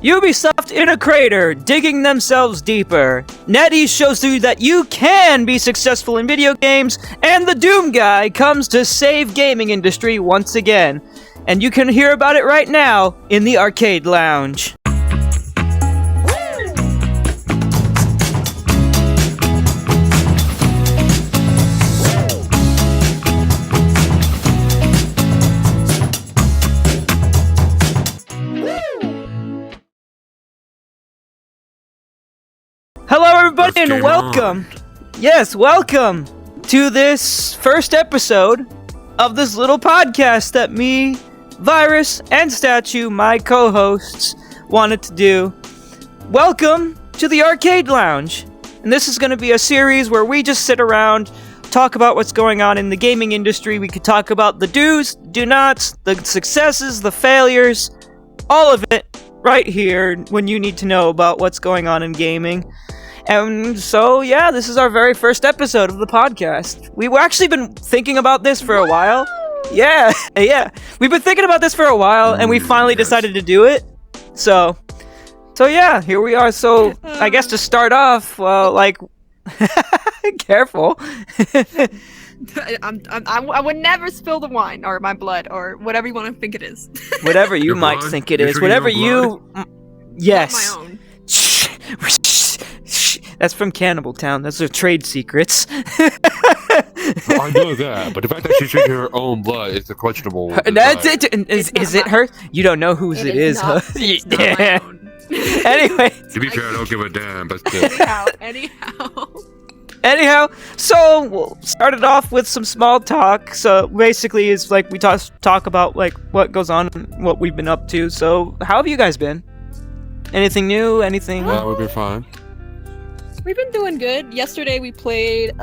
Ubisoft in a crater, digging themselves deeper. NetEase shows you that you can be successful in video games, and the Doom Guy comes to save gaming industry once again. And you can hear about it right now in the Arcade Lounge. Hello everybody and welcome! Yes, welcome to this first episode of this little podcast that me, Virus, and Statue, my co-hosts, wanted to do. Welcome to the Arcade Lounge! And this is going to be a series where we just sit around, talk about what's going on in the gaming industry. We could talk about the do's, do-nots, the successes, the failures, all of it right here when you need to know about what's going on in gaming. And so, yeah, this is our very first episode of the podcast. We've actually been thinking about this for a while. Yeah. We've been thinking about this for a while, and we finally decided to do it. So yeah, here we are. So, I guess to start off, well, careful. I would never spill the wine, or my blood, or whatever you want to think it is. Whatever you might think it is. Whatever you... Yes. Not my own. That's from Cannibal Town. Those are trade secrets. Well, I know that, but the fact that she drinking her own blood is a questionable. That's it. Is it her? You don't know whose it is, huh? Yeah. Anyway. To be fair, I don't give a damn, but still. Anyhow. So we'll start it off with some small talk. So basically, it's like we talk about like what goes on, and what we've been up to. So how have you guys been? Anything new? Anything? We've been fine. We've been doing good. Yesterday we played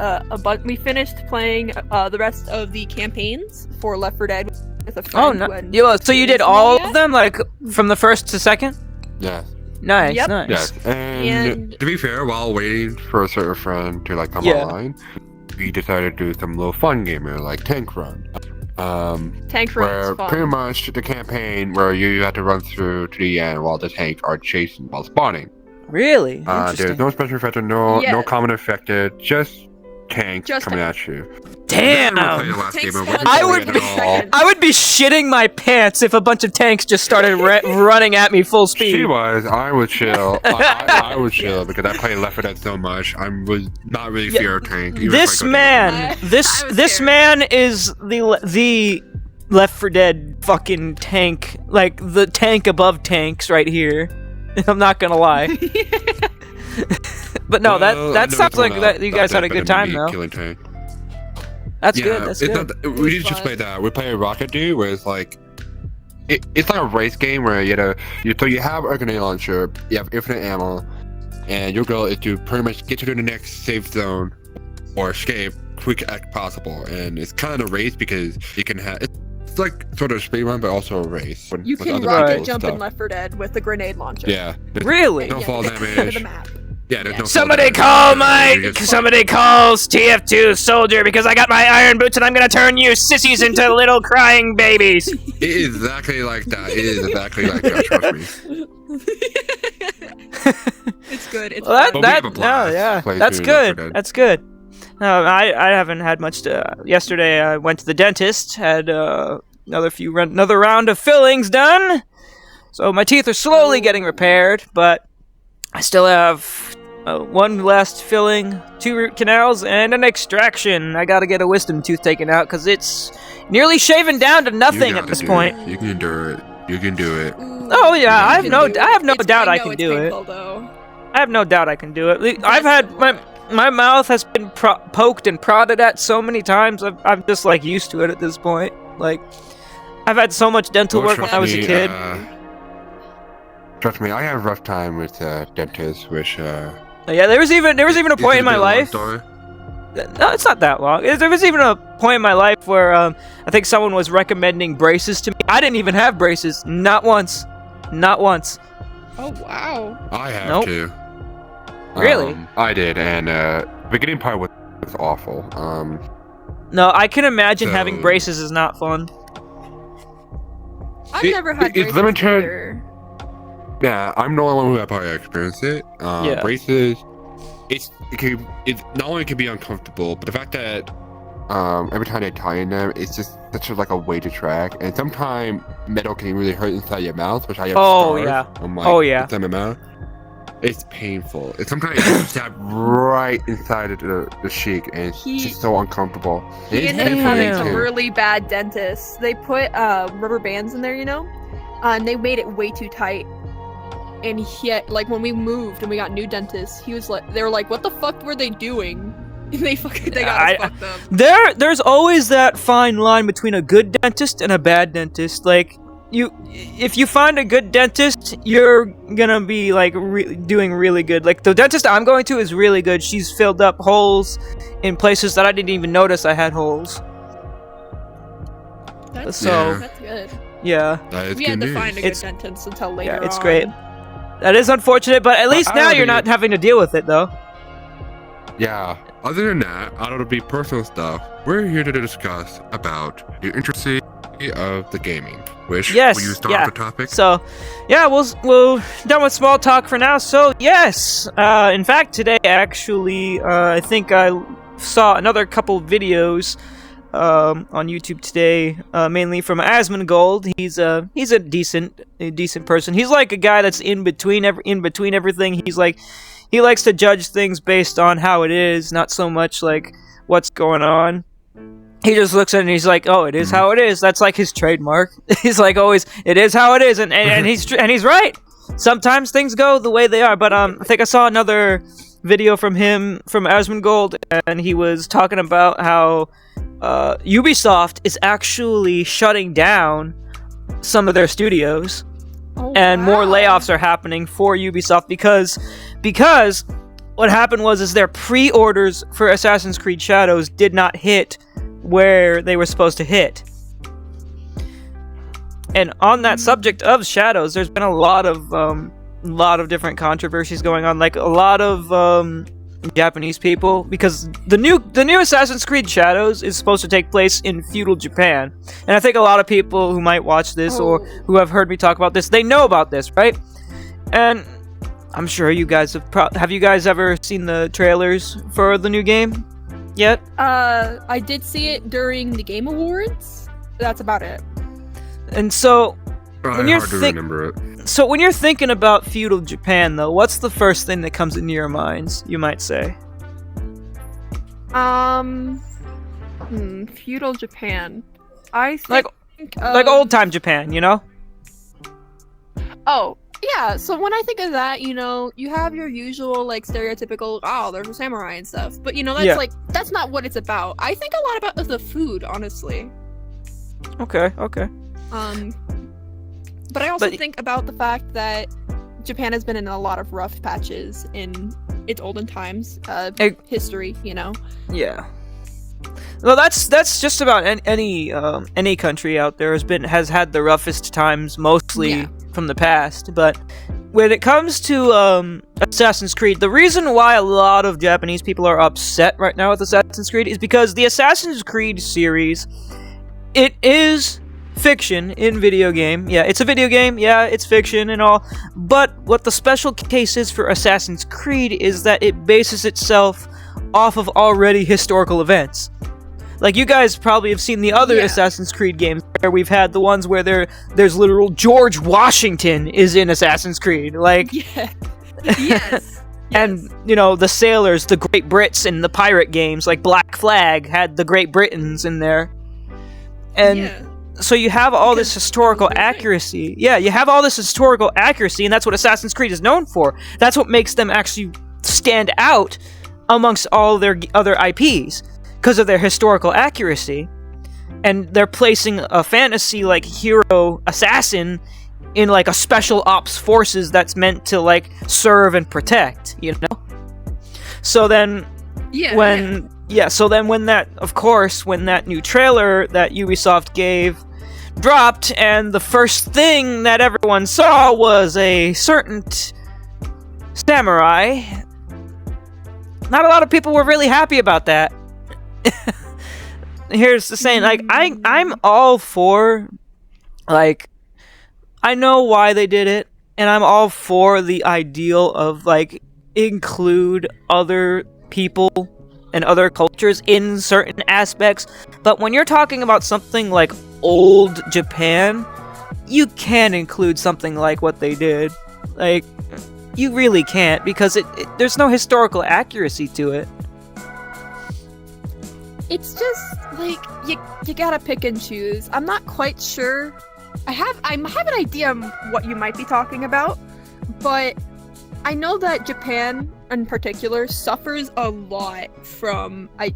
we finished playing the rest of the campaigns for Left 4 Dead with a friend. Oh, no. So you did all of them, like from the first to second? Yes. Nice, Yep. nice. Yes. And to be fair, while waiting for a certain friend to come online, we decided to do some little fun gamer like Tank Run. Tank Run is where fun. pretty much the campaign where you have to run through to the end while the tanks are chasing while spawning. Really? Interesting. There's no special effect, no common affected, just tanks coming at you. Damn! I would be shitting my pants if a bunch of tanks just started running at me full speed. I would chill. I would chill because I play Left 4 Dead so much. I was not really fear of tank. This man is the Left 4 Dead fucking tank, like the tank above tanks right here. I'm not gonna lie. But no, that sounds like that you guys had a good time though. That's good. That's good. We just play that. We play Rocket Dude, where it's like it's like a race game where you have a grenade launcher, you have infinite ammo, and your goal is to pretty much get to the next safe zone or escape quick as possible. And it's kind of a race because you can have it's like sort of a speed run, but also a race. You can rocket jump in Left 4 Dead with the grenade launcher. Yeah. Really? No fall damage. The map. Yeah, there's no somebody call TF2 soldier because I got my iron boots and I'm gonna turn you sissies into little crying babies. It is exactly like that. It is exactly like that. Trust me. It's good. It's that's good. That's good. I haven't had much to. Yesterday I went to the dentist, had another round of fillings done, so my teeth are slowly getting repaired, but I still have one last filling, 2 root canals, and an extraction. I gotta get a wisdom tooth taken out because it's nearly shaven down to nothing at this point. You can do it. You can do it. Oh yeah, I have no doubt I can do it. I have no doubt I can do it. I've had my mouth has been poked and prodded at so many times. I'm just like used to it at this point. Like I've had so much dental work when I was a kid. Trust me, I have a rough time with dentists, which yeah, there was even a point in my life. No, it's not that long. There was even a point in my life where I think someone was recommending braces to me. I didn't even have braces, not once. Oh wow. I have to. Really? I did, and the beginning part was awful. No, I can imagine having braces is not fun. I've never had braces either. Yeah, I'm the only one who have probably experienced it. Yeah. Braces, it not only can be uncomfortable, but the fact that every time they tighten them, it's just such a, like a way to track, and sometimes metal can really hurt inside your mouth, which I have Oh, scars yeah. on my, Oh, yeah. inside my mouth. It's painful. It's sometimes it's stab right inside of the cheek, and it's just so uncomfortable. He It's ended up painful having too. some really bad dentists. They put rubber bands in there, you know, and they made it way too tight. And he had, like, when we moved and we got new dentists, he was like, they were like, "What the fuck were they doing?" they got us fucked up. There's always that fine line between a good dentist and a bad dentist. Like, if you find a good dentist, you're gonna be like doing really good. Like, the dentist I'm going to is really good. She's filled up holes in places that I didn't even notice I had holes. That's, So- that's good. Yeah, That is We good had to news. find a good It's- dentist until later it's on. great. That is unfortunate, but at least I now already- you're not having to deal with it, though. Yeah. Other than that, out of the personal stuff, we're here to discuss about the intricacy of the gaming. Wish, Yes, will you start yeah. the topic? So, yeah, we'll done with small talk for now. So, yes, in fact, today actually, I think I saw another couple videos on YouTube today, mainly from Asmongold. He's a decent person. He's like a guy that's in between everything. He's like, he likes to judge things based on how it is, not so much like what's going on. He just looks at it and he's like, "Oh, it is how it is." That's like his trademark. He's like always, "It is how it is," and he's right. Sometimes things go the way they are. But I think I saw another video from him from Asmongold, and he was talking about how Ubisoft is actually shutting down some of their studios, Oh, and more wow. layoffs are happening for Ubisoft because what happened was their pre-orders for Assassin's Creed Shadows did not hit where they were supposed to hit. And on that subject of Shadows, there's been a lot of different controversies going on, like a lot of Japanese people, because the new Assassin's Creed Shadows is supposed to take place in feudal Japan. And I think a lot of people who might watch this or who have heard me talk about this, they know about this, right? And I'm sure you guys have you guys ever seen the trailers for the new game yet? I did see it during the Game Awards. That's about it. And so Probably you're hard to think- remember it. So when you're thinking about feudal Japan, though, what's the first thing that comes into your minds, you might say? Feudal Japan. I think Like old time Japan, you know? Oh, yeah. So when I think of that, you know, you have your usual like stereotypical, oh, there's a samurai and stuff. But you know, that's Yeah. that's not what it's about. I think a lot about the food, honestly. Okay. But I also But- think about the fact that Japan has been in a lot of rough patches in its olden times, history, you know. Yeah. Well, that's just about any country out there has had the roughest times, mostly Yeah. from the past. But when it comes to Assassin's Creed, the reason why a lot of Japanese people are upset right now with Assassin's Creed is because the Assassin's Creed series, it is fiction in video game. Yeah, it's a video game. Yeah, it's fiction and all. But what the special case is for Assassin's Creed is that it bases itself off of already historical events. Like, you guys probably have seen the other Yeah. Assassin's Creed games where we've had the ones where there's literal George Washington is in Assassin's Creed. Like, Yeah. Yes. and, you know, the sailors, the Great Brits in the pirate games, like Black Flag had the Great Britons in there. And yeah. so you have all this Because historical that was their thing. accuracy. Yeah, you have all this historical accuracy, and that's what Assassin's Creed is known for. That's what makes them actually stand out amongst all their other IPs, because of their historical accuracy. And they're placing a fantasy like hero assassin in like a special ops forces that's meant to like serve and protect, you know? So then Yeah. when that new trailer that Ubisoft gave dropped, and the first thing that everyone saw was a certain samurai, not a lot of people were really happy about that. Here's the saying, like, I'm all for, like, I know why they did it. and I'm all for the ideal of like include other people and other cultures in certain aspects, but when you're talking about something like old Japan, you can't include something like what they did. Like, you really can't, because there's no historical accuracy to it. It's just like you gotta pick and choose. I'm not quite sure. I have an idea of what you might be talking about, but I know that Japan in particular suffers a lot from I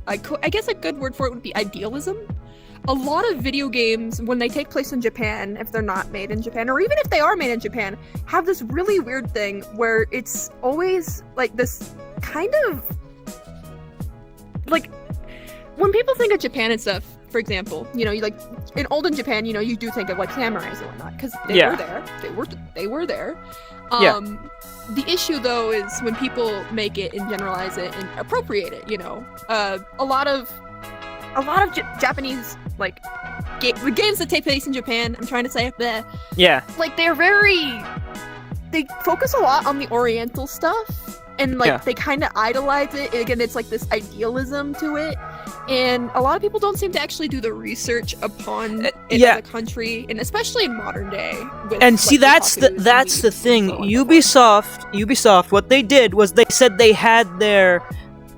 guess a good word for it would be idealism. A lot of video games, when they take place in Japan, if they're not made in Japan, or even if they are made in Japan, have this really weird thing where it's always like this kind of like when people think of Japan and stuff, for example, you know, you like in olden Japan, you know, you do think of like samurais and whatnot because they were there. They were there. The issue though is when people make it and generalize it and appropriate it. You know, a lot of Japanese like the games that take place in Japan. I'm trying to say that. Yeah. Like they focus a lot on the Oriental stuff. And, like, they kind of idolize it. Again, it's, like, this idealism to it. And a lot of people don't seem to actually do the research upon it as a country, and especially in modern day. And see, that's the thing. Ubisoft, what they did was they said they had their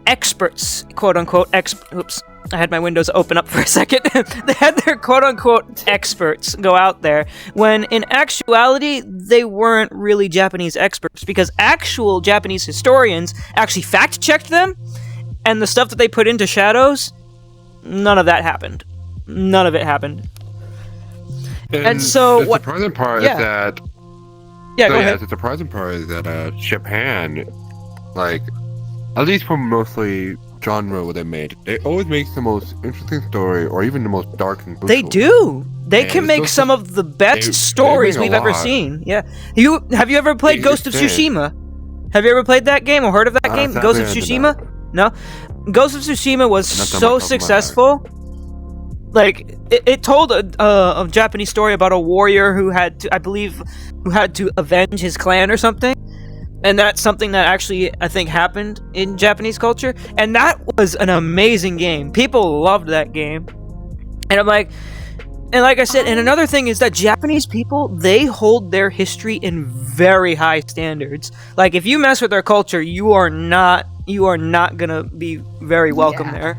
experts, quote-unquote, oops. I had my windows open up for a second. They had their quote-unquote experts go out there, when in actuality, they weren't really Japanese experts, because actual Japanese historians actually fact-checked them, and the stuff that they put into Shadows, none of that happened. None of it happened. And so the surprising part is that... Yeah, go ahead. The surprising part is that Japan, like, at least for mostly... genre what they made, they always make the most interesting story or even the most dark and brutal. They do. They can make some of the best stories we've ever seen. Yeah. Have you ever played Ghost of Tsushima? Have you ever played that game or heard of that game? Ghost of Tsushima? No. Ghost of Tsushima was so successful. Like it told a Japanese story about a warrior who had to avenge his clan or something. And that's something that actually, I think, happened in Japanese culture. And that was an amazing game. People loved that game. And I'm like... And like I said, and another thing is that Japanese people, they hold their history in very high standards. Like, if you mess with their culture, you are not gonna be very welcome there.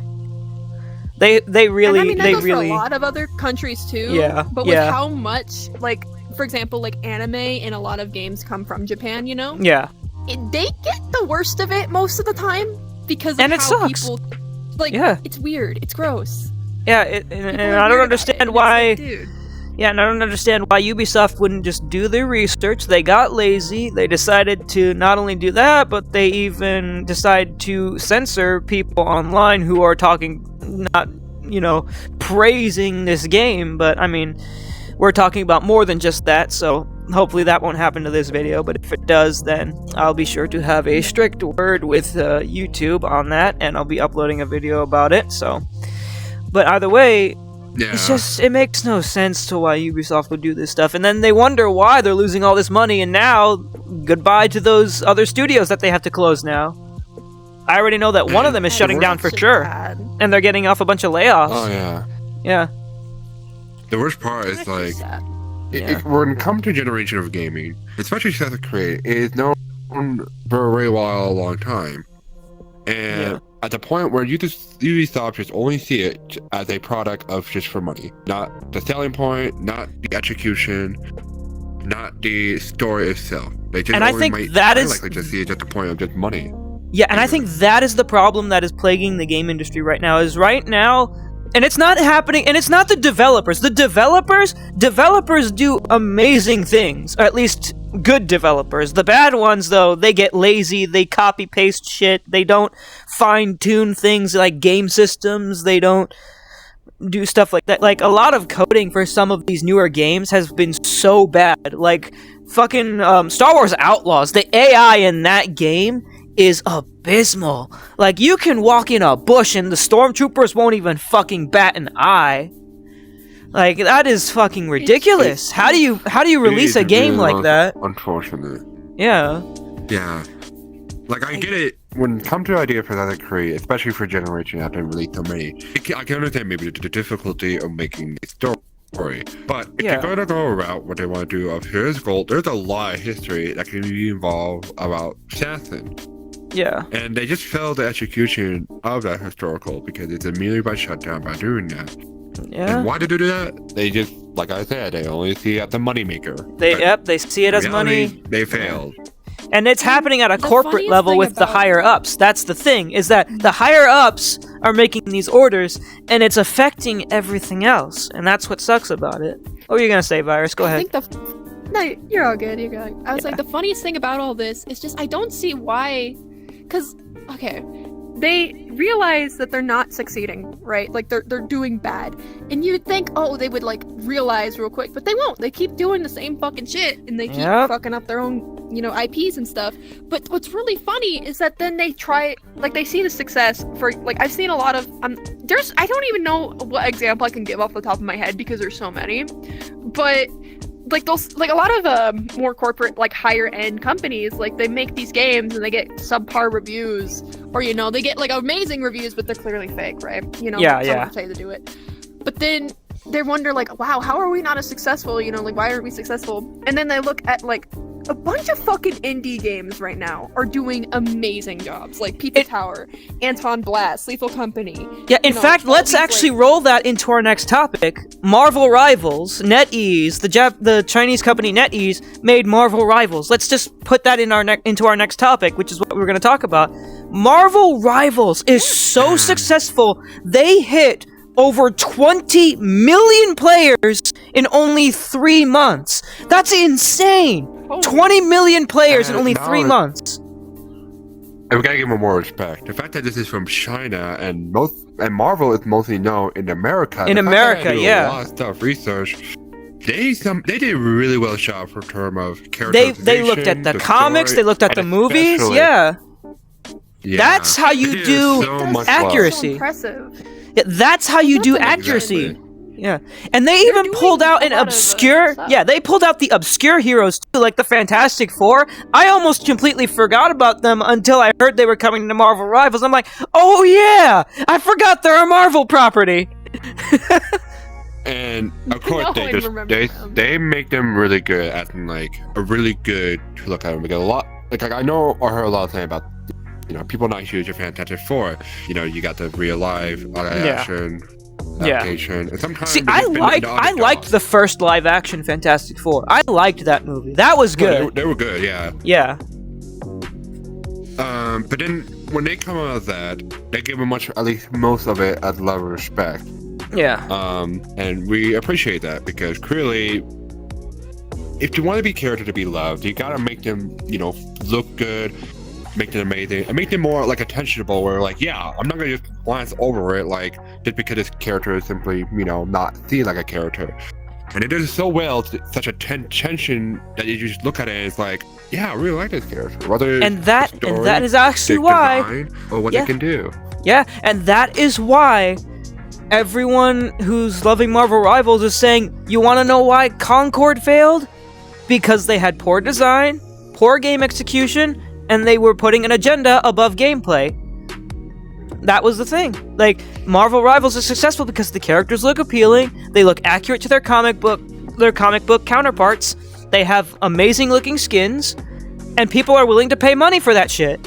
They really... And I mean, that goes for a lot of other countries, too. Yeah. But with how much, like... For example, like anime and a lot of games come from Japan, you know? Yeah. They get the worst of it most of the time because of how people... Like, it's weird. It's gross. Yeah, and I don't understand why... Yeah, and I don't understand why Ubisoft wouldn't just do their research. They got lazy. They decided to not only do that, but they even decide to censor people online who are talking, not, praising this game, but, I mean... We're talking about more than just that, so hopefully that won't happen to this video, but if it does, then I'll be sure to have a strict word with YouTube on that, and I'll be uploading a video about it, so... But either way, it makes no sense to why Ubisoft would do this stuff, and then they wonder why they're losing all this money, and now, goodbye to those other studios that they have to close now. I already know that one of them is shutting down for sure, and they're getting off a bunch of layoffs. Oh, yeah. Yeah. The worst part is, like, when it comes to a generation of gaming, especially Assassin's Creed, it is known for a very long time. And at the point where Ubisoft just only see it as a product of just for money. Not the selling point, not the execution, not the story itself. They just just see it at the point of just money. Yeah, and I think that is the problem that is plaguing the game industry right now, and it's not happening, and it's not the developers. The developers do amazing things, or at least good developers. The bad ones, though, they get lazy, they copy-paste shit, they don't fine-tune things like game systems, they don't do stuff like that. Like, a lot of coding for some of these newer games has been so bad. Like, fucking Star Wars Outlaws, the AI in that game is abysmal. Like, you can walk in a bush and the stormtroopers won't even fucking bat an eye. Like, that is fucking ridiculous. How do you release a game like that? Unfortunate. Yeah. Yeah. Like, I get it. When it comes to the idea for Assassin's Creed, especially for Generation after release so many, I can understand maybe the difficulty of making a story. But if Yeah. they're going to go around what they want to do of here's gold, there's a lot of history that can be involved about Assassin. Yeah. And they just failed the execution of that historical because it's immediately by shutdown by doing that. Yeah. And why did they do that? They just, like I said, they only see it as a moneymaker. They see it as Reality, money. They failed. And it's happening at a The corporate funniest level thing with the about- higher ups. That's the thing, is that the higher ups are making these orders, and it's affecting everything else. And that's what sucks about it. What were you gonna say, Virus? Go I ahead. think no, you're all good. You're good. I was Yeah. like, the funniest thing about all this is just I don't see why, because okay, they realize that they're not succeeding, right? Like they're doing bad, and you'd think, oh, they would like realize real quick, but they won't. They keep doing the same fucking shit, and they keep Yep. fucking up their own, IPs and stuff. But what's really funny is that then they try, like they see the success for, like I've seen a lot of, I don't even know what example I can give off the top of my head because there's so many, but like those, like a lot of more corporate, like higher end companies, like they make these games and they get subpar reviews, or they get like amazing reviews, but they're clearly fake, right? Yeah. Someone say to do it, but then they wonder like, wow, how are we not as successful? Like why aren't we successful? And then they look at like a bunch of fucking indie games right now are doing amazing jobs, like Pizza Tower, Anton Blast, Lethal Company. Yeah, in fact, all let's these, actually roll that into our next topic. Marvel Rivals, NetEase, the Chinese company NetEase made Marvel Rivals. Let's just put that in into our next topic, which is what we're going to talk about. Marvel Rivals is so successful, they hit over 20 million players in only 3 months. That's insane! Holy 20 million players in only now 3 it- months. And we gotta give them more respect. The fact that this is from China and Marvel is mostly known in America. In the fact that America, they do yeah. A lot of stuff, research. They did a really well job for term of character. They looked at the comics, they looked at the movies, yeah. That's how you They did do so That's much so well. accuracy. impressive. Yeah, that's how you do That's accuracy. Exactly. Yeah, and they even doing pulled out a an lot of, obscure. stuff. Yeah, they pulled out the obscure heroes too, like the Fantastic Four. I almost completely forgot about them until I heard they were coming to Marvel Rivals. I'm like, oh yeah, I forgot they're a Marvel property. And of course, Now they I just remember them. they make them really good at like a really good to look at them. Because a lot, like I know I heard a lot of things about people not huge of Fantastic Four. You got the real life, action, adaptation, and sometimes See, they I just been liked underdogs. the first live action Fantastic Four. I liked that movie. That was Well, good. They were good, yeah. Yeah. But then when they come out of that, they give them at least most of it as love and respect. Yeah. And we appreciate that because clearly, if you want to be character to be loved, you gotta make them, look good, make them amazing, and make them more like attentionable. Where like, yeah, I'm not gonna just glance over it like just because this character is simply, not seen like a character. And it does so well, such a tension that you just look at it and it's like, yeah, I really like this character. Whether And that the story, is actually the why. design, or what Yeah. they can do. Yeah, and that is why everyone who's loving Marvel Rivals is saying, you want to know why Concord failed? Because they had poor design, poor game execution, and they were putting an agenda above gameplay. That was the thing. Like, Marvel Rivals is successful because the characters look appealing, they look accurate to their comic book counterparts, they have amazing looking skins, and people are willing to pay money for that shit.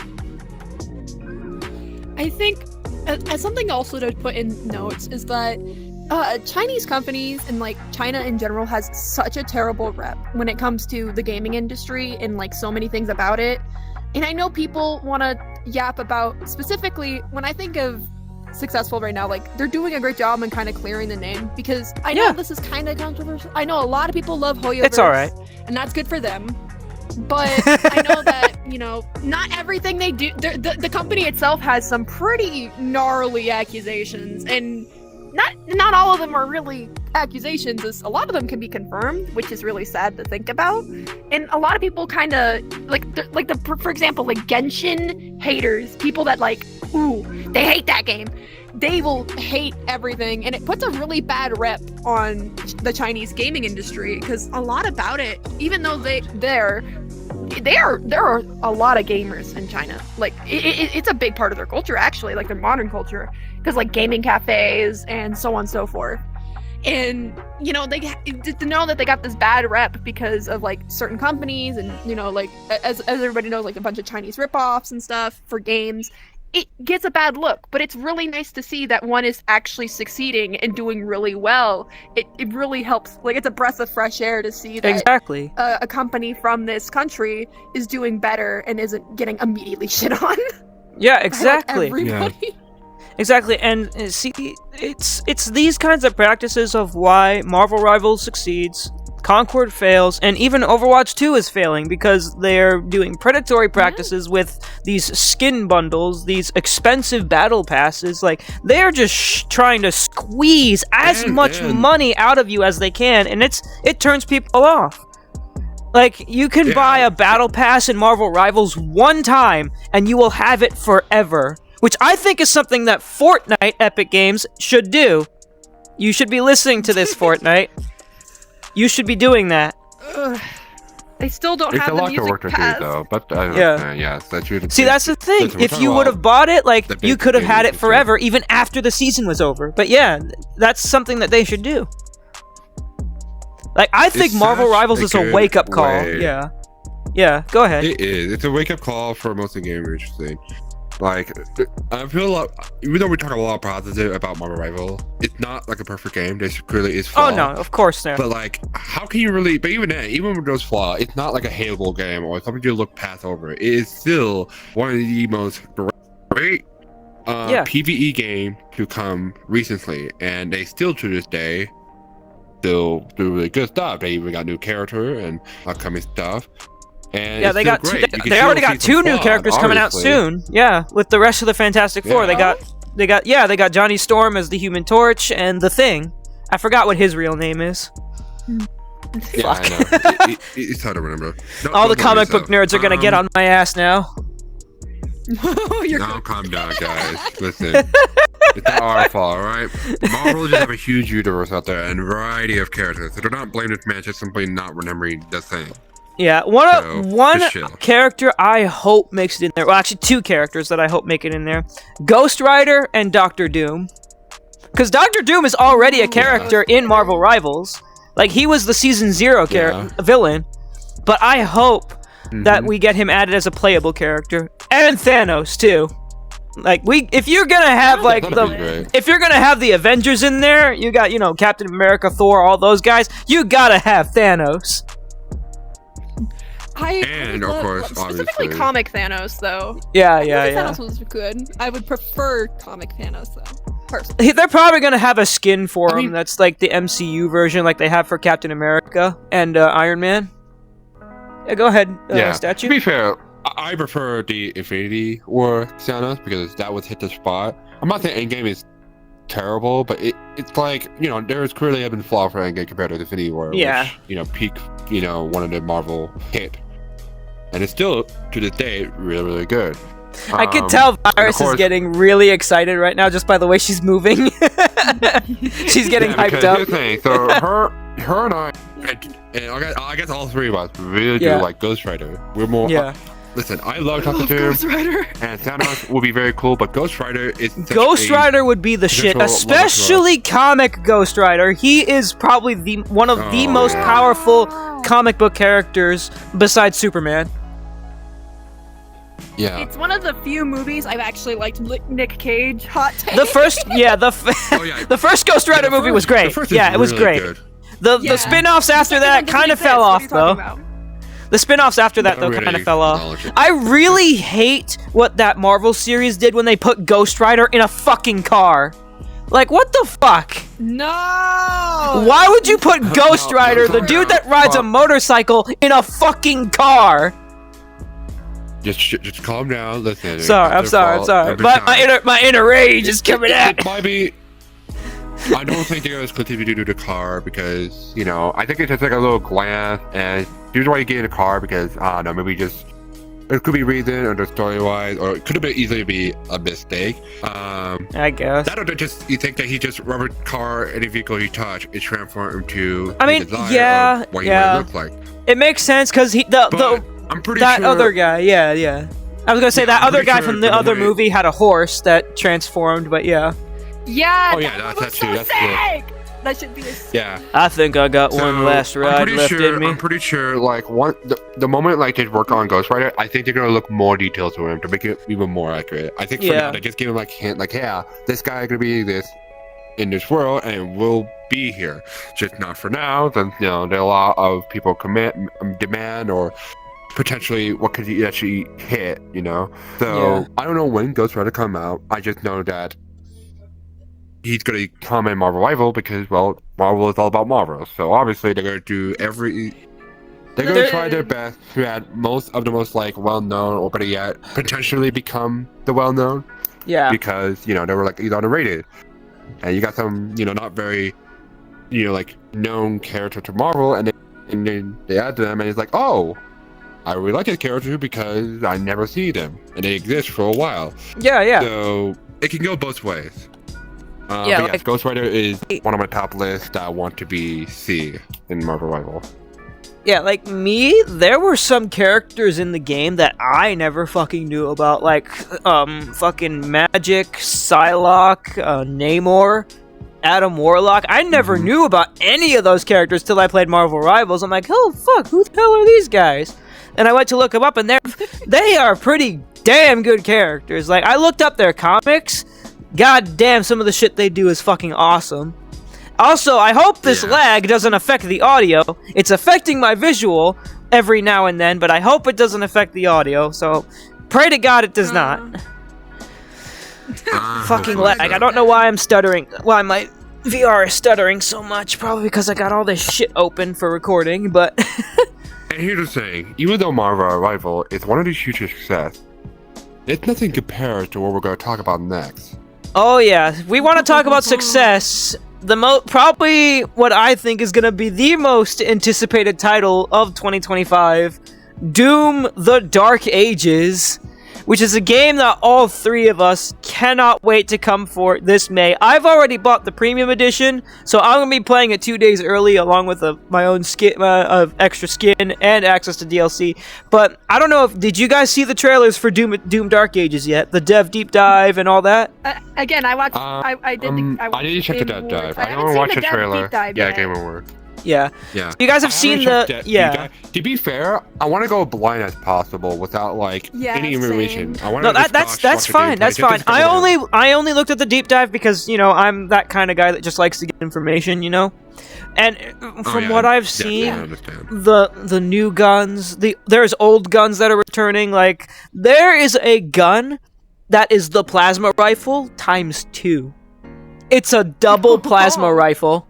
I think as something also to put in notes is that Chinese companies and like China in general has such a terrible rep when it comes to the gaming industry and like so many things about it. And I know people want to yap about specifically when I think of successful right now, like they're doing a great job in kind of clearing the name because I know Yeah. this is kind of controversial. I know a lot of people love Hoyoverse. It's alright. And that's good for them. But I know that, not everything they do, the company itself has some pretty gnarly accusations, and not all of them are really accusations, as a lot of them can be confirmed, which is really sad to think about. And a lot of people kind of, for example, like Genshin haters, people that like, ooh, they hate that game. they will hate everything, and it puts a really bad rep on the Chinese gaming industry, because a lot about it, even though there are a lot of gamers in China. Like it's a big part of their culture, actually, like their modern culture, because like gaming cafes and so on and so forth. And you know, they to know that they got this bad rep because of like certain companies, and you know, like as everybody knows, like a bunch of Chinese ripoffs and stuff for games. It gets a bad look, but it's really nice to see that one is actually succeeding and doing really well. It really helps. Like, it's a breath of fresh air to see that Exactly. a company from this country is doing better and isn't getting immediately shit on. Yeah, by, like, exactly. everybody. Exactly, and see, it's these kinds of practices of why Marvel Rivals succeeds, Concord fails, and even Overwatch 2 is failing because they're doing predatory practices with these skin bundles, these expensive battle passes. Like, they're just trying to squeeze as much money out of you as they can, and it turns people off. Like, you can buy a battle pass in Marvel Rivals one time, and you will have it forever. Which I think is something that Fortnite, Epic Games, should do. You should be listening to this, Fortnite. You should be doing that. They still don't It's have a the lot of music work to do, pass. though. But yes, that should. See, that's the thing. Listen, we're If talking you would have about bought it, like, the you big could have had it games, forever, even after the season was over. But yeah, that's something that they should do. Like, I think It's Marvel such Rivals a is a good wake-up call. way. Yeah. Yeah, go ahead. It is. It's a wake-up call for most of the gamers, thing. Like, I feel like, even though we talk a lot of positive about Marvel Rival, it's not like a perfect game. There clearly is flaws. Oh, no, of course not. But like, how can you really? But even then, even with those flaws, it's not like a hateable game or something you look past over. It is still one of the most great PVE game to come recently, and they still to this day still do really good stuff. They even got new character and upcoming stuff. And Yeah, it's they still got two, great. You can they still already see got some 2 new flaws, characters coming out obviously. soon. Yeah, with the rest of the Fantastic Four. Yeah. They got Johnny Storm as the Human Torch and the Thing. I forgot what his real name is. Yeah, I know. It's hard to remember. All the comic book nerds are gonna get on my ass now. Now calm down, guys. Listen, it's not our fault, alright? Marvel just have a huge universe out there and a variety of characters, so do not blame this man just simply not remembering the thing. Yeah, So, one just chill. character I hope makes it in there. Well, actually, 2 characters that I hope make it in there: Ghost Rider and Doctor Doom. Because Doctor Doom is already a character in Marvel Rivals. Like, he was the season 0 villain. But I hope that we get him added as a playable character, and Thanos too. Like, if you're gonna have like That'd be great. if you're gonna have the Avengers in there, you got, you know, Captain America, Thor, all those guys. You gotta have Thanos. And, of course, specifically obviously. comic Thanos, though. Yeah. Thanos was good. I would prefer comic Thanos, though. Personally. They're probably gonna have a skin for him mean- that's like the MCU version, like they have for Captain America and Iron Man. Yeah, go ahead, Statue. To be fair, I prefer the Infinity War Thanos because that would hit the spot. I'm not saying Endgame is terrible, but it's like, you know, there's clearly been flaw for Endgame compared to Infinity War, Yeah. which, you know, peak, you know, one of the Marvel hit. And it's still, to this day, really, really good. I can tell Virus is getting really excited right now just by the way she's moving. She's getting hyped up. Here's the thing, so her and I, and I guess all 3 of us really do like Ghost Rider. We're more. Yeah. Listen, I love Doctor Doom, Ghost Rider. and Thanos will be very cool, but Ghost Rider is such Ghost a Rider would be the shit, potential love especially comic Ghost Rider. He is probably one of the most powerful comic book characters besides Superman. Yeah. It's one of the few movies I've actually liked Nick Cage. Hot take. The first, the first Ghost Rider movie was great. Yeah, it was great. The spin-offs after that kind of fell off, though. The spin-offs after that, though, kind of fell off. I really hate what that Marvel series did when they put Ghost Rider in a fucking car. Like, what the fuck? No! Why would you put Ghost Rider, the dude that rides a motorcycle, in a fucking car? Just calm down. Listen. I'm sorry. But my inner rage is coming out. It might be. I don't think they're going to continue to do the car because, you know, I think it's just like a little glance, and here's why you get in the car because, I don't know, maybe just It could be reason or the story wise, or it could have easily be a mistake. I guess. That or just you think that he just rubber car any vehicle he touched, it transformed him to I mean, the desire yeah, of what yeah. he might look like. It makes sense because I'm pretty that sure other guy, yeah. I was gonna say Yeah, that I'm other pretty guy sure from the the other way- movie had a horse that transformed, but yeah. Yeah. Oh, yeah, that that's was true, so that's cool. sick! That should be a Yeah. I think I got one So, last ride left in me. I'm pretty sure, like, the moment like they work on Ghost Rider, I think they're gonna look more details to him to make it even more accurate. I think for Yeah. now they just give him like hint, like, yeah, this guy gonna be this in this world and will be here. Just not for now. Then there are a lot of people demand or potentially what could he actually hit. So Yeah. I don't know when Ghost Rider come out. I just know that he's going to come in Marvel Rival because, well, Marvel is all about Marvel. So obviously they're going to do they're going to try their best to add most of the most like well-known, or better yet, potentially become the well-known. Yeah. Because they were like either underrated, and you got some not very like known character to Marvel, and then they add them, and it's like, oh, I really like this character because I never see them, and they exist for a while. Yeah. So it can go both ways. Yeah, but yes, like- Ghost Rider is one of my top lists that I want to see in Marvel Rival. Yeah, like me, there were some characters in the game that I never fucking knew about, like, fucking Magic, Psylocke, Namor, Adam Warlock. I never knew about any of those characters till I played Marvel Rivals. I'm like, oh fuck, who the hell are these guys? And I went to look them up, and they are pretty damn good characters. Like, I looked up their comics. God damn, some of the shit they do is fucking awesome. Also, I hope this lag doesn't affect the audio. It's affecting my visual every now and then, but I hope it doesn't affect the audio, so pray to God it does not. Fucking lag. I don't know why I'm stuttering. Why my VR is stuttering so much. Probably because I got all this shit open for recording, but... And here's the thing, even though Marvel Rival is one of these huge success, it's nothing compared to what we're going to talk about next. Oh yeah, we want to talk about success. Probably what I think is gonna be the most anticipated title of 2025, Doom: The Dark Ages, which is a game that all three of us cannot wait to come for this May. I've already bought the premium edition, so I'm gonna be playing it 2 days early, along with my own skin, extra skin and access to DLC. But I don't know did you guys see the trailers for Doom Dark Ages yet? The dev deep dive and all that. Again, I watched. I didn't check the dev dive. I haven't don't seen watch the the dev trailer. deep dive Yeah, yet. Game Award. Yeah. Yeah. You guys have seen To be fair, I want to go blind as possible without any information. same. I want No, to that's fine. That's fine. I only looked at the deep dive because I'm that kind of guy that just likes to get information, And from what I've seen, I understand. the new guns, there's old guns that are returning. Like there is a gun that is the plasma rifle times 2. It's a double plasma rifle.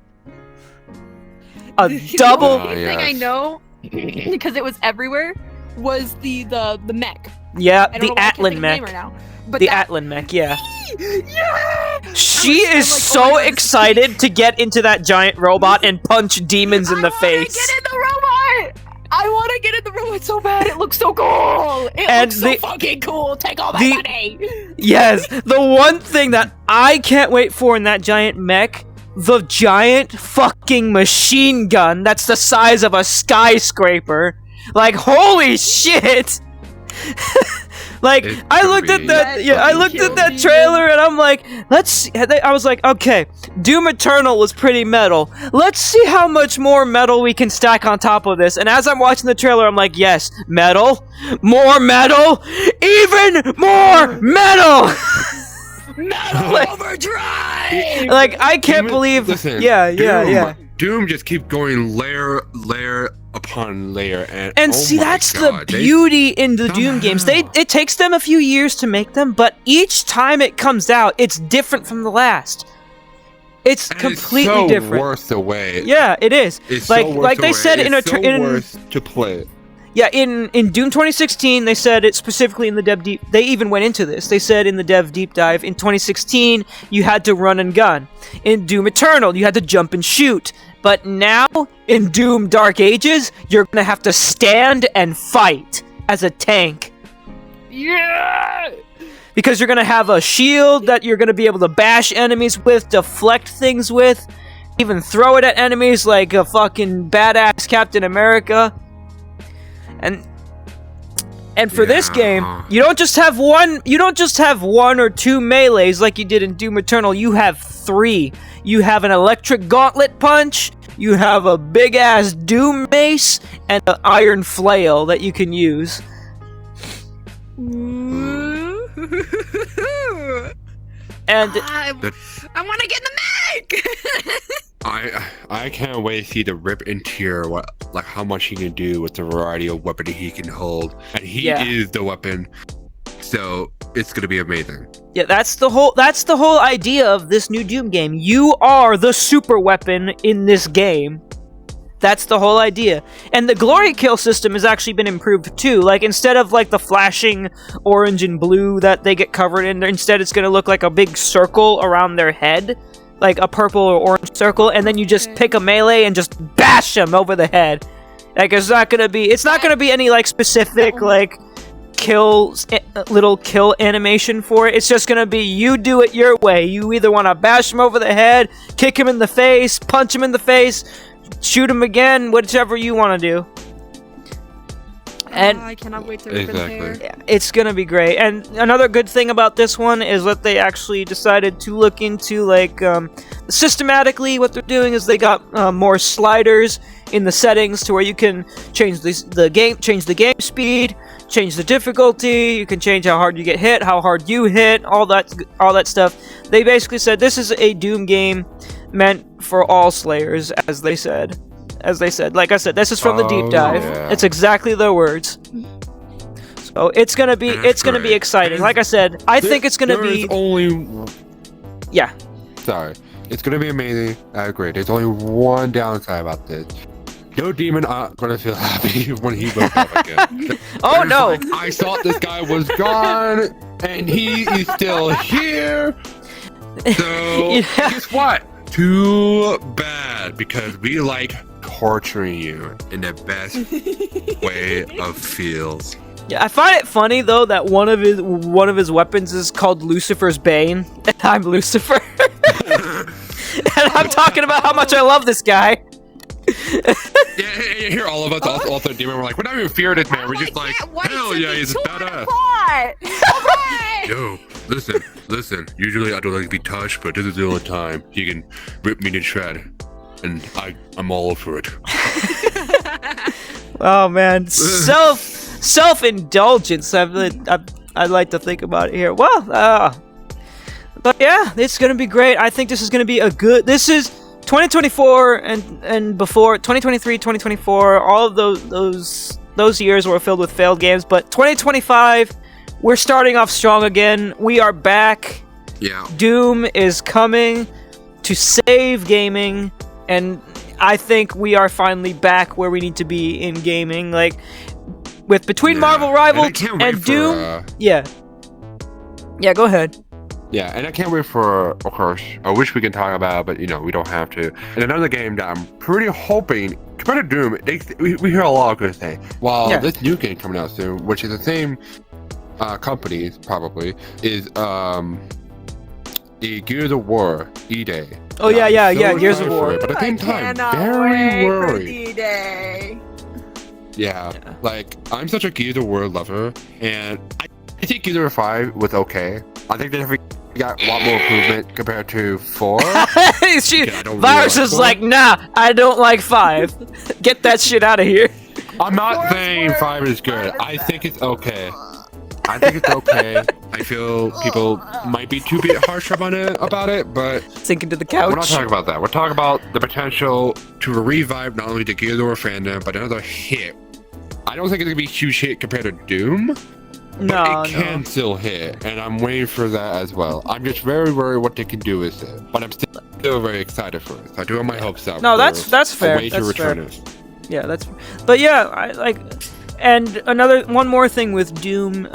A double. The only thing I know, because it was everywhere, was the mech. Yeah, I don't the know why I can't Atlan think of the name mech. right now. But The that, Atlan mech, yeah. yeah! She I'm is like, so oh my God, this is excited to get into that giant robot and punch demons in the I face. want to get in the robot! I want to get in the robot so bad. It looks so cool. It And looks so fucking cool. Take all my money. Yes, the one thing that I can't wait for in that giant mech, the giant fucking machine gun that's the size of a skyscraper. Like, holy shit! Like, It's I looked at that, That I fucking looked at killed that me, trailer and I'm like, let's see, I was like, okay, Doom Eternal was pretty metal. Let's see how much more metal we can stack on top of this. And as I'm watching the trailer, I'm like, yes, metal, more metal, even more metal! Metal Like- Overdrive! Like, I can't believe, Listen, yeah. Doom just keep going layer upon layer, and oh See, my that's God, the beauty in the Doom games. It takes them a few years to make them, but each time it comes out, it's different from the last. It's completely it's so different. Worse the way. Yeah, it is. It's like so worse like the they way. said in a It's so worse to play. Yeah, in Doom 2016, they said it specifically in the dev deep. They even went into this. They said in the dev deep dive in 2016 you had to run and gun. In Doom Eternal, you had to jump and shoot. But now in Doom Dark Ages, you're gonna have to stand and fight as a tank Yeah! Because you're gonna have a shield that you're gonna be able to bash enemies with, deflect things with, even throw it at enemies like a fucking badass Captain America. And for this game, you don't just have one or two melees like you did in Doom Eternal. You have 3. You have an electric gauntlet punch, you have a big ass Doom mace, and an iron flail that you can use. And I want to get in the mag. I can't wait to see the rip interior, how much he can do with the variety of weapon he can hold, and he is the weapon, so it's gonna be amazing. Yeah, that's the whole idea of this new Doom game. You are the super weapon in this game. That's the whole idea. And the glory kill system has actually been improved too. Like, instead of like the flashing orange and blue that they get covered in, instead it's gonna look like a big circle around their head. Like a purple or orange circle, and then you just pick a melee and just bash them over the head. Like, it's not gonna be any like specific like little kill animation for it. It's just gonna be you do it your way. You either want to bash him over the head, kick him in the face, punch him in the face, shoot him again, whichever you want to do. And I cannot wait to rip his hair. yeah, it's gonna be great. And another good thing about this one is that they actually decided to look into like systematically. What they're doing is they got more sliders in the settings to where you can change the game speed, change the difficulty. You can change how hard you get hit, how hard you hit, all that stuff. They basically said this is a Doom game meant for all Slayers, as they said. Like I said, this is from the deep dive. Yeah. It's exactly the words. So it's gonna be exciting. Like I said, I think it's gonna be yeah. Sorry, it's gonna be amazing. I agree. There's only one downside about this. No demon aren't gonna feel happy when he wakes up again. Oh no! Like, I thought this guy was gone, and he is still here. So Yeah. guess what? Too bad, because we like torturing you in the best way of feels. Yeah, I find it funny though that one of his weapons is called Lucifer's Bane, and I'm Lucifer. And I'm talking about how much I love this guy. Yeah, here all of us also demon. We're like, we're not even fearing this man. We're just like, hell yeah, he's badass. Yo, listen. Usually I don't like to be touched, but this is the only time he can rip me to shred, and I'm all over it. Oh man, self-indulgence. I'd like to think about it here. Well, but yeah, it's gonna be great. I think this is gonna be this is 2024 and before 2023, 2024. All of those years were filled with failed games, but 2025, we're starting off strong again. We are back. Yeah. Doom is coming to save gaming, and I think we are finally back where we need to be in gaming. Like, between Marvel Rivals and Doom. Yeah, go ahead. Yeah, and I can't wait for, of course, I wish we can talk about it, but, we don't have to. And another game that I'm pretty hoping, compared to Doom, we hear a lot of good things. While this new game coming out soon, which is the same company, probably, is the Gears of War E-Day. Oh, yeah, Gears of War. But at the same time, very worried. Yeah, like, I'm such a Gears of War lover, and I think Gears of War 5 was okay. I think they got a lot more improvement compared to 4. Virus is like, nah, I don't like 5. Get that shit out of here. I'm not saying 5 is good. I think it's okay. I feel people might be too harsh about it, but sink into the couch. We're not talking about that. We're talking about the potential to revive not only the Gears of War fandom, but another hit. I don't think it's gonna be a huge hit compared to Doom. But it can still hit, and I'm waiting for that as well. I'm just very worried what they can do with it, but I'm still very excited for it. I do have my hopes up. No, that's fair. That's fair. Yeah, that's. But yeah, I like. And one more thing with Doom.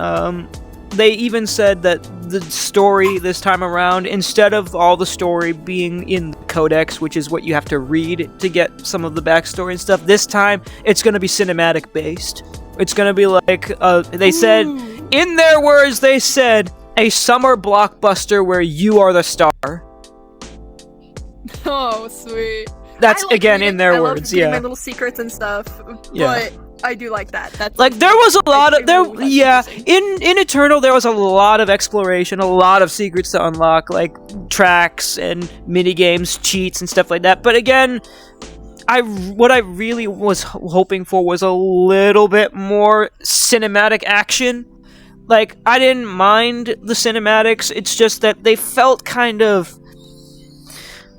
They even said that the story this time around, instead of all the story being in the Codex, which is what you have to read to get some of the backstory and stuff, this time it's going to be cinematic based. It's going to be like, they said In their words, they said, a summer blockbuster where you are the star. Oh, sweet. That's, I like again, reading. in their I love words, reading yeah. my little secrets and stuff. Yeah. But I do like that. That's Like, there was a lot of, I really like yeah, interesting. in Eternal, there was a lot of exploration, a lot of secrets to unlock, like, tracks and minigames, cheats, and stuff like that. But again, what I really was hoping for was a little bit more cinematic action. Like, I didn't mind the cinematics, it's just that they felt kind of...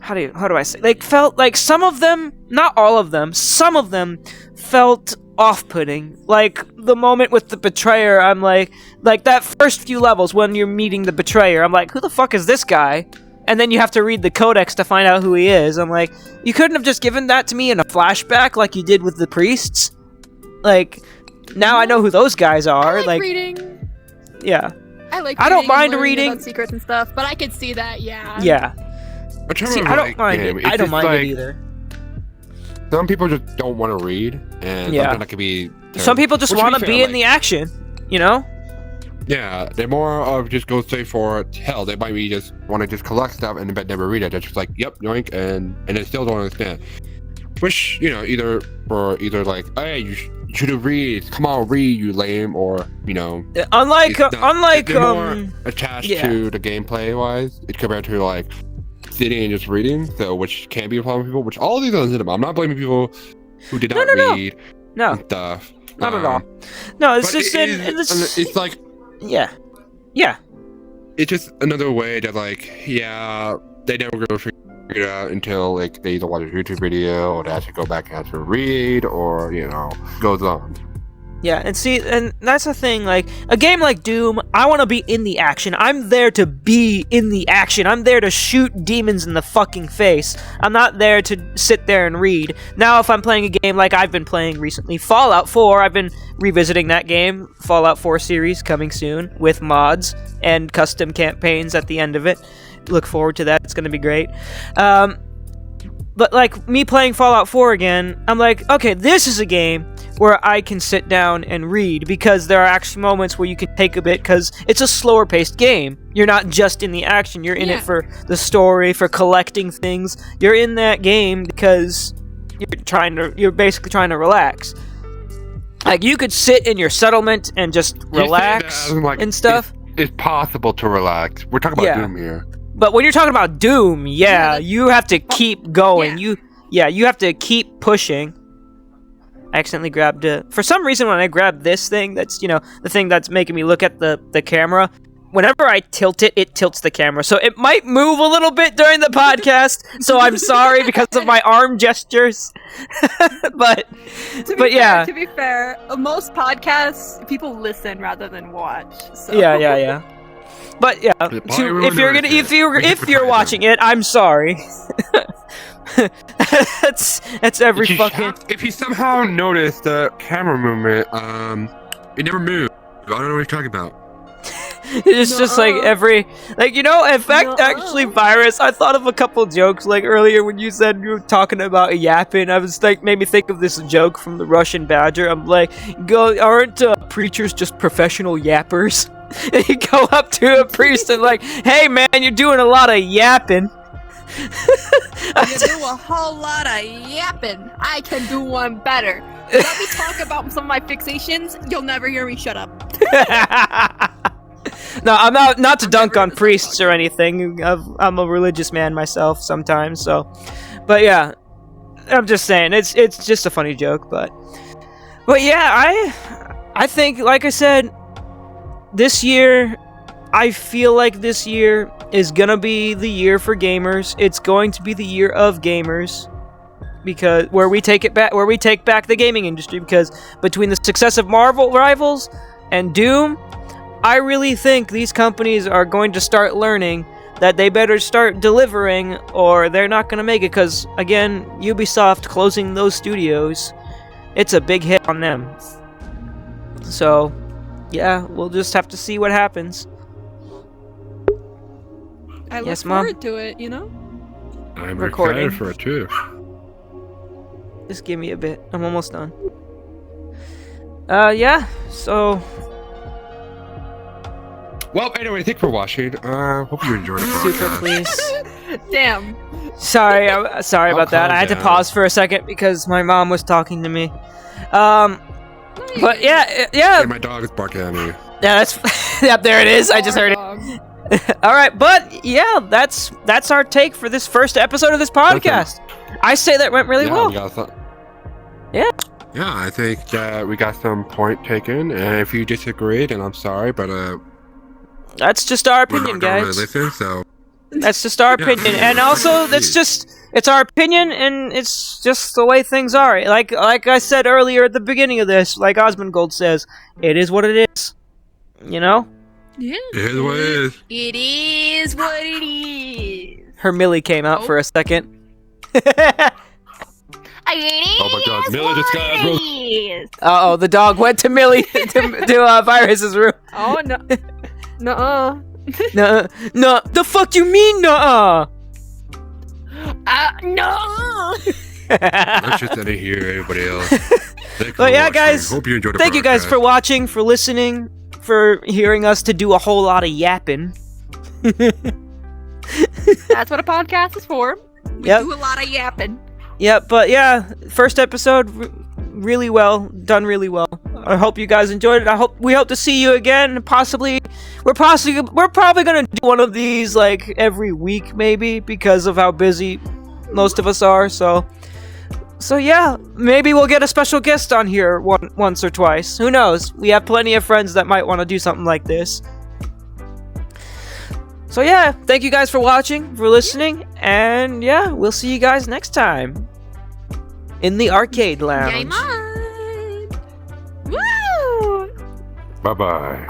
How do I say? They felt like some of them, not all of them, some of them felt off-putting. Like, the moment with the Betrayer, I'm like that first few levels when you're meeting the Betrayer, I'm like, who the fuck is this guy? And then you have to read the codex to find out who he is. I'm like, you couldn't have just given that to me in a flashback like you did with the priests? Like, now I know who those guys are. I like reading. Yeah. I don't mind and learning reading. about secrets and stuff, but I could see that, yeah. Yeah. In terms See, of, I don't like, mind game, it. it's I don't just mind like, it either. Some people just don't want to read, and Yeah. sometimes that could be. Some people just want to be in the action, you know? Yeah, they're more of just go straight for it. Hell, they might be just want to just collect stuff and but never read it. They're just like, yep, yoink, and they still don't understand. Which, you know, either like, hey, you should have read. Come on, read, you lame, or you know. Unlike they're more attached yeah. to the gameplay wise, compared to like sitting and just reading. So which can be a problem for people. Which all of these are legitimate. I'm not blaming people who did not read No, and stuff. not at all. No, it's but just it's like. Yeah. It's just another way that, like, yeah, they never go figure it out until, like, they either watch a YouTube video or they actually go back and have to read or, you know, goes on. Yeah, and see, and that's the thing, like, a game like Doom, I want to be in the action. I'm there to be in the action. I'm there to shoot demons in the fucking face. I'm not there to sit there and read. Now, if I'm playing a game like I've been playing recently, Fallout 4, I've been revisiting that game, Fallout 4 series coming soon, with mods and custom campaigns at the end of it. Look forward to that, it's gonna be great. But, like, me playing Fallout 4 again, I'm like, okay, this is a game where I can sit down and read, because there are actually moments where you can take a bit, because it's a slower paced game. You're not just in the action, you're in it for the story, for collecting things. You're in that game because you're basically trying to relax. Like, you could sit in your settlement and just relax and stuff. It's possible to relax. We're talking about Doom here. But when you're talking about Doom, you have to keep going. You have to keep pushing. I accidentally grabbed for some reason when I grabbed this thing, that's, you know, the thing that's making me look at the camera, whenever I tilt it, it tilts the camera. So it might move a little bit during the podcast, so I'm sorry because of my arm gestures. but To be fair, most podcasts, people listen rather than watch. So. Yeah. But yeah, if you're watching it, I'm sorry. that's every fucking. If you somehow notice the camera movement, it never moved. I don't know what you're talking about. It's just like every, like, you know, in fact, actually, Virus, I thought of a couple jokes, like, earlier when you said you were talking about yapping. I was like, made me think of this joke from the Russian Badger. I'm like, aren't preachers just professional yappers? And you go up to a priest and like, hey man, you're doing a lot of yapping. You do a whole lot of yapping. I can do one better. Let me talk about some of my fixations. You'll never hear me shut up. No, I'm not to dunk on priests or anything. I'm a religious man myself sometimes, so. But yeah, I'm just saying it's just a funny joke, but yeah, I think, like I said, this year, I feel like this year is gonna be the year for gamers. It's going to be the year of gamers, because where we take back the gaming industry. Because between the success of Marvel Rivals and Doom, I really think these companies are going to start learning that they better start delivering, or they're not gonna make it. Because again, Ubisoft closing those studios, it's a big hit on them. So. Yeah, we'll just have to see what happens. I look Yes, Mom? forward to it, you know? I'm Recording. excited for it too. Just give me a bit. I'm almost done. Yeah, so Well, anyway, thanks for watching. Hope you enjoyed the Super, podcast. please. Damn. Sorry, sorry about that. calm I had to down. pause for a second because my mom was talking to me. But yeah, And my dog is barking at me. yeah, that's yep. There it is. I just heard it. All right, but yeah, that's our take for this first episode of this podcast. I say that went really Yeah, well. we got some. Yeah. Yeah, I think that we got some point taken, and if you disagree, then I'm sorry, but That's just our we're opinion, not gonna really guys. listen. So That's just our Yeah. opinion, and also it's our opinion, and it's just the way things are. Like I said earlier at the beginning of this, like Osmongold says, it is what it is. You know, Yeah. it is what it is. It is what it is. her Millie came out Oh. for a second. Oh my God, Millie just got roasted. Uh oh, the dog went to Millie to Virus's room. Oh no. Nuh-uh. No, the fuck you mean, nuh-uh? No. Let's just end it here, everybody else. Thanks for But yeah, watching. guys, Hope you enjoyed the Thank you guys podcast. for watching, for listening, for hearing us to do a whole lot of yapping. That's what a podcast is for. We Yep. do a lot of yapping. Yeah, but yeah, first episode, really well, done really well. I hope you guys enjoyed it. We hope to see you again. We're probably gonna do one of these like every week, maybe, because of how busy most of us are. So yeah, maybe we'll get a special guest on here once or twice. Who knows? We have plenty of friends that might want to do something like this. So yeah, thank you guys for watching, for listening, and yeah, we'll see you guys next time in the arcade lounge. Game on. Woo! Bye bye.